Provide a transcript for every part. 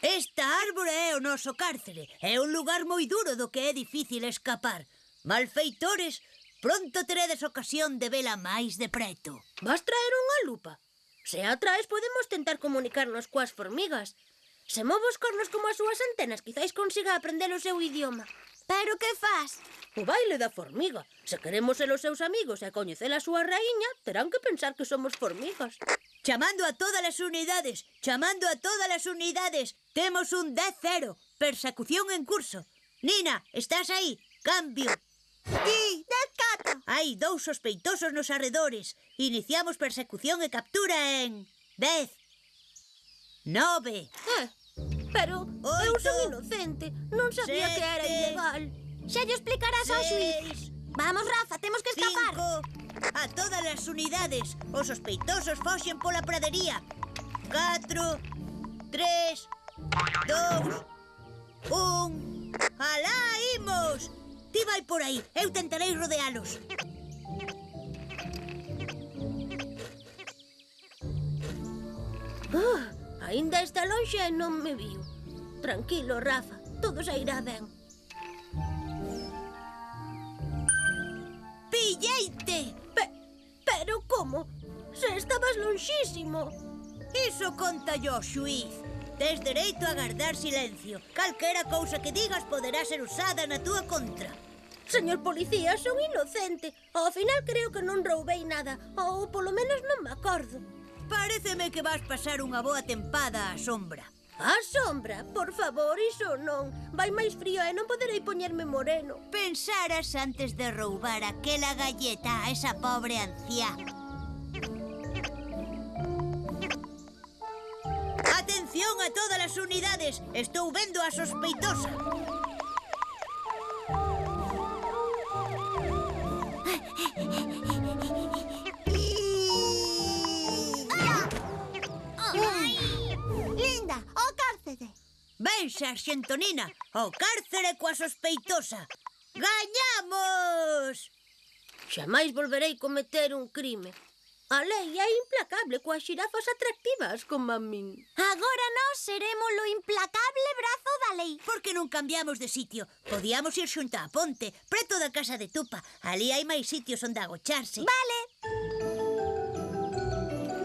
Esta árbore é o noso cárcere. É un lugar moi duro do que é difícil escapar. Malfeitores, pronto teredes ocasión de vela máis de preto. Vas traer unha lupa? Se a traes podemos tentar comunicarnos coas formigas. Se movos cornos como as súas antenas, quizáis consiga aprender o seu idioma. Pero que faz? O baile da formiga. Se queremos ser os seus amigos e coñecer a súa raíña, terán que pensar que somos formigas. Chamando a todas as unidades, chamando a todas as unidades. Temos un 10-0, persecución en curso. Nina, estás aí? Cambio. Ti, 10-4. Hai 2 sospeitosos nos arredores. Iniciamos persecución e captura en 10, 9, Pero eu son inocente. Non sabía que era 7, ilegal. Xa lle explicarás ao xuiz. 6, Vamos, Rafa, temos que escapar. 5, a todas as unidades. Os sospeitosos foxen pola pradería. 4, 3, 2, 1. Alá, imos! Ti vai por aí, eu tentarei rodealos. Ainda está lonxe e non me viu. Tranquilo, Rafa, todo sairá ben. Pilleite! Pero como? Se estabas lonxísimo. Iso conta yo, xuiz. Tes dereito a guardar silencio. Calquera cousa que digas poderá ser usada na túa contra. Señor policía, son inocente. Ao final creo que non roubei nada. Ou polo menos non me acordo. Paréceme que vas pasar unha boa tempada á sombra. A sombra, por favor, iso non. Vai máis frío e non poderei poñerme moreno. Pensaras antes de roubar aquela galleta a esa pobre anciá. Atención a todas as unidades. Estou vendo a sospeitosa. Linda, ao cárcere. Ben, sarxento Nina, ao cárcere coa sospeitosa. Gañamos! Xamais volverei cometer un crime. A lei é implacable coas xirafas atractivas como a min. Agora nós seremos lo implacable brazo da lei. Por que non cambiamos de sitio? Podíamos ir xunto á ponte, preto da casa de Tupa. Ali hai máis sitios onde agocharse. Vale.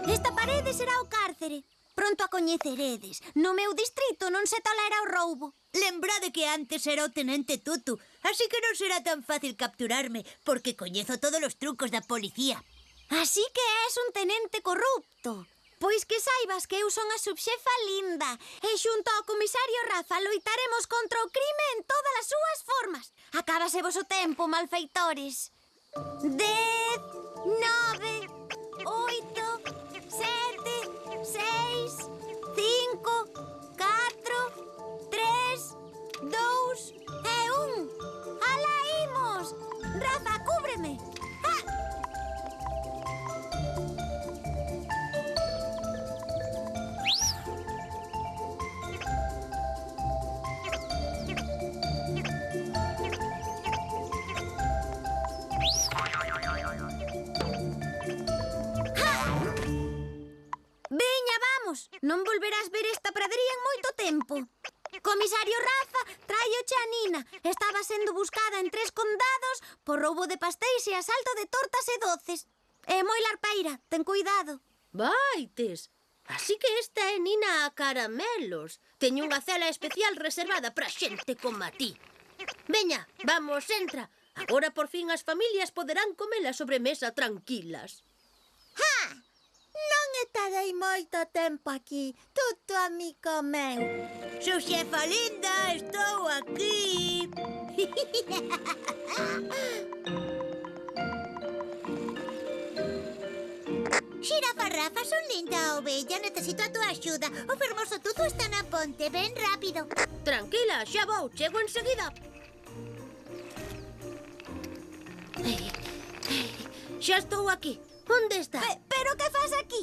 Esta parede será o cárcere. Pronto a coñeceredes. No meu distrito non se tolera o roubo. Lembrade que antes era o tenente Tutu, así que non será tan fácil capturarme, porque coñezo todos os trucos da policía. Así que és un tenente corrupto. Pois que saibas que eu son a subxefa Linda e xunto ao comisario Rafa loitaremos contra o crime en todas as súas formas. Acábase vos o tempo, malfeitores. 10, 9, 8, 7, 6, 5, 4, 3, 2 e 1. Alá imos! Rafa, cúbreme! Veña, vamos! Non volverás ver esta pradería en moito tempo. Comisario Rafa, traioche a Nina. Estaba sendo buscada en 3 condados por roubo de pastéis e asalto de tortas e doces. É moi larpeira, ten cuidado. Vaites! Así que esta é Nina a caramelos. Teño unha cela especial reservada para xente como a ti. Veña, vamos, entra. Agora por fin as familias poderán comer a sobremesa tranquilas. ¡Ja! Non estarei moito tempo aquí. Tuto a mi comeu. Subxefa Linda, estou aquí. Xirafa Rafa, son Linda a ovella. Necesito a túa axuda. O fermoso Tutu está na ponte. Ven rápido. Tranquila, xa vou, chego enseguida. Xa estou aquí. Onde está? Pero que faz aquí?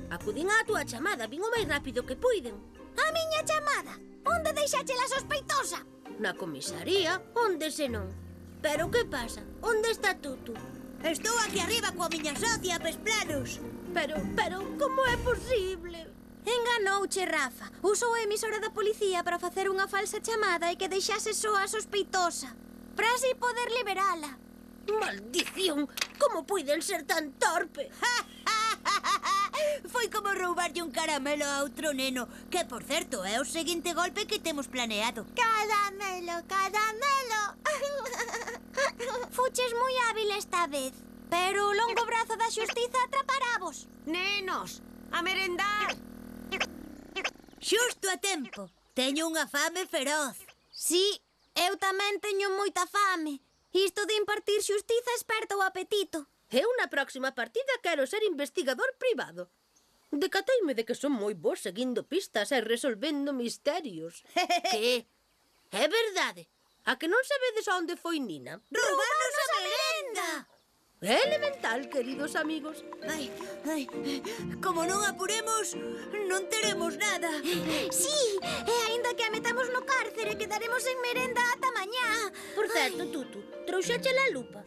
Acudín á túa chamada, vin o máis rápido que puiden. A miña chamada? Onde deixáchela sospeitosa? Na comisaría, onde senón? Pero que pasa? Onde está Tutu? Estou aquí arriba coa miña socia, Pesplanos. Pero, como é posible? Enganouche, Rafa. Usou a emisora da policía para facer unha falsa chamada e que deixase só a sospeitosa. Para así poder liberala. Maldición! Como puiden ser tan torpe? Foi como roubarlle un caramelo a outro neno, que, por certo, é o seguinte golpe que temos planeado. Caramelo, caramelo. Fuches moi hábil esta vez, pero o longo brazo da xustiza atraparavos. Nenos, a merendar. Xusto a tempo. Teño unha fame feroz. Sí, eu tamén teño moita fame. Isto de impartir xustiza esperta o apetito. Eu na próxima partida quero ser investigador privado. Decateime de que son moi bo seguindo pistas e resolvendo misterios. Que? É verdade. A que non sabedes onde foi Nina? ¡Roubarnos a merenda! É elemental, queridos amigos. Ai, como non apuremos, non teremos nada. Sí, e aínda que a metamos no cárcere, quedaremos en merenda ata mañá. Por certo, Tutu, trouxeche a lupa.